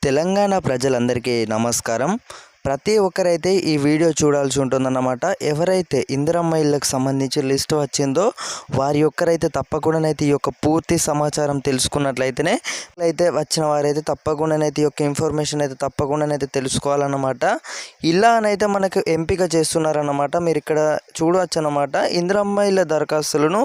తెలంగాణ ప్రజలందరికీ నమస్కారం. ప్రతి ఒక్కరైతే ఈ వీడియో చూడాల్సి ఉంటుందన్నమాట. ఎవరైతే ఇందిరమ్మ ఇళ్ళకి సంబంధించి లిస్ట్ వచ్చిందో వారి ఒక్కరైతే తప్పకుండానైతే ఈ యొక్క పూర్తి సమాచారం తెలుసుకున్నట్లయితేనే వచ్చిన వారైతే తప్పకుండానైతే ఈ యొక్క ఇన్ఫర్మేషన్ అయితే తప్పకుండానైతే తెలుసుకోవాలన్నమాట. ఇలానైతే మనకు ఎంపిక చేస్తున్నారన్నమాట. మీరు ఇక్కడ చూడవచ్చు అన్నమాట. ఇందిరమ్మ ఇళ్ళ దరఖాస్తులను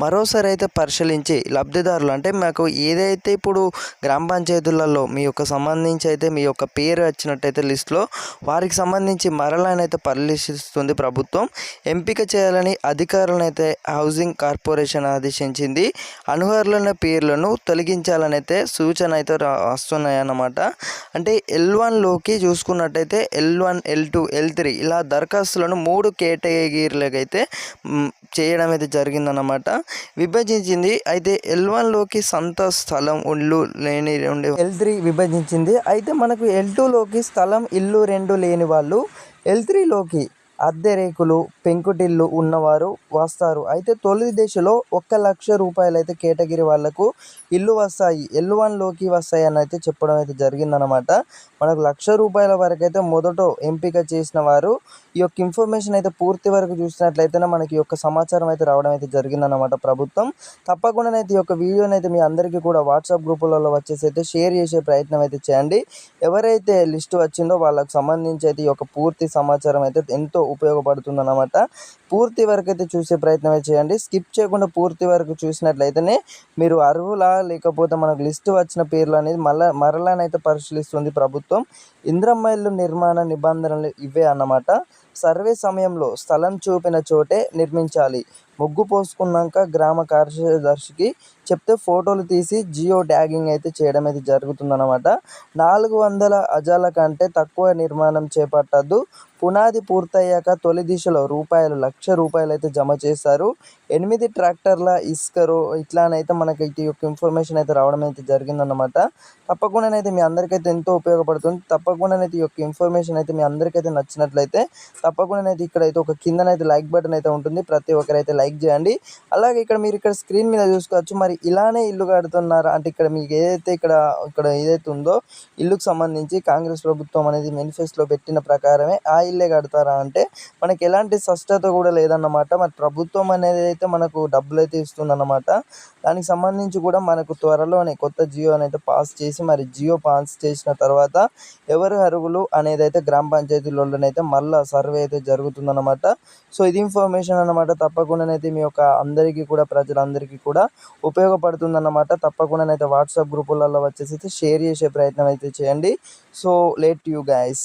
మరోసారి అయితే పరిశీలించి లబ్ధిదారులు అంటే మాకు ఏదైతే ఇప్పుడు గ్రామ పంచాయతీలలో మీ యొక్క సంబంధించి అయితే మీ యొక్క పేరు వచ్చినట్టయితే లిస్టులో వారికి సంబంధించి మరలానైతే పరిశీలిస్తుంది ప్రభుత్వం. ఎంపిక చేయాలని అధికారులను అయితే హౌసింగ్ కార్పొరేషన్ ఆదేశించింది. అనర్హులైన పేర్లను తొలగించాలని అయితే సూచన అయితే వస్తున్నాయన్నమాట. అంటే L1లోకి చూసుకున్నట్టయితే L1, L2, L3 ఇలా దరఖాస్తులను 3 కేటగిరీలకు అయితే చేయడం అయితే జరిగిందన్నమాట. విభజించింది. అయితే L1లోకి సొంత స్థలం ఇల్లు లేని L3 విభజించింది. అయితే మనకు L2లోకి స్థలం ఇల్లు 2 లేని వాళ్ళు, L3లోకి అద్దె రేకులు పెంకుటిల్లు ఉన్నవారు వస్తారు. అయితే తొలి దశలో 1,00,000 రూపాయలు అయితే కేటగిరీ వాళ్లకు ఇల్లు వస్తాయి, L1లోకి వస్తాయి అని అయితే చెప్పడం అయితే జరిగిందనమాట. మనకు 1,00,000 రూపాయల వరకు అయితే మొదట ఎంపిక చేసిన వారు ఈ యొక్క ఇన్ఫర్మేషన్ అయితే పూర్తి వరకు చూసినట్లయితేనే మనకి ఈ యొక్క సమాచారం అయితే రావడం అయితే జరిగిందనమాట ప్రభుత్వం. తప్పకుండానైతే ఈ యొక్క వీడియోని అయితే మీ అందరికీ కూడా వాట్సాప్ గ్రూపులలో వచ్చేసి అయితే షేర్ చేసే ప్రయత్నం అయితే చేయండి. ఎవరైతే లిస్టు వచ్చిందో వాళ్ళకు సంబంధించి అయితే ఈ యొక్క పూర్తి సమాచారం అయితే ఎంతో ఉపయోగపడుతుందన్నమాట. పూర్తి వరకు అయితే చూసే ప్రయత్నమే చేయండి. స్కిప్ చేయకుండా పూర్తి వరకు చూసినట్లయితేనే మీరు అర్హులా లేకపోతే మనకు లిస్టు వచ్చిన పేర్లు అనేది మరలానైతే పరిశీలిస్తుంది ప్రభుత్వం. ఇందిరమ్మ ఇల్లు నిర్మాణ నిబంధనలు ఇవే అన్నమాట. సర్వే సమయంలో స్థలం చూపిన చోటే నిర్మించాలి. ముగ్గు పోసుకున్నాక గ్రామ కార్యదర్శికి చెప్తే ఫోటోలు తీసి జియో ట్యాగింగ్ అయితే చేయడం అయితే జరుగుతుందన్నమాట. 400 గజాల కంటే తక్కువ నిర్మాణం చేపట్టద్దు. పునాది పూర్తయ్యాక తొలి దిశలో ₹1,00,000 అయితే జమ చేశారు. 8 ట్రాక్టర్ల ఇసుకరు ఇట్లానైతే మనకి ఈ యొక్క ఇన్ఫర్మేషన్ అయితే రావడం అయితే జరిగిందన్నమాట. తప్పకుండానైతే మీ అందరికైతే ఎంతో ఉపయోగపడుతుంది. తప్పకుండానైతే ఈ యొక్క ఇన్ఫర్మేషన్ అయితే మీ అందరికైతే నచ్చినట్లయితే తప్పకుండానైతే ఇక్కడైతే ఒక కిందనైతే లైక్ బటన్ అయితే ఉంటుంది. ప్రతి ఒక్కరైతే లైక్ చేయండి. అలాగే మీరు ఇక్కడ స్క్రీన్ మీద చూసుకోవచ్చు. మరి ఇలానే ఇల్లు కడుతున్నారా అంటే ఇక్కడ మీకు ఏదైతే ఇక్కడ ఏదైతే ఉందో ఇల్లుకు సంబంధించి కాంగ్రెస్ ప్రభుత్వం అనేది మేనిఫెస్టోలో పెట్టిన ప్రకారమే ఆ ఇల్లే కడతారా అంటే మనకి ఎలాంటి స్పష్టత కూడా లేదన్నమాట. మరి ప్రభుత్వం అనేది అయితే మనకు డబ్బులు అయితే ఇస్తుందన్నమాట. దానికి సంబంధించి కూడా మనకు త్వరలోనే కొత్త జియో అయితే పాస్ చేసి మరి జియో పాస్ చేసిన తర్వాత ఎవరు అర్హులు అనేది అయితే గ్రామ పంచాయతీలలోనైతే మళ్ళీ సర్వే అయితే జరుగుతుందన్నమాట. సో ఇది ఇన్ఫర్మేషన్ అన్నమాట. తప్పకుండానైతే మీ యొక్క అందరికీ కూడా ప్రజలందరికీ కూడా ఉపయోగపడుతుందన్నమాట. తప్పకుండానైతే వాట్సాప్ గ్రూపులలో వచ్చేసి షేర్ చేసే ప్రయత్నం అయితే చేయండి. So let you guys.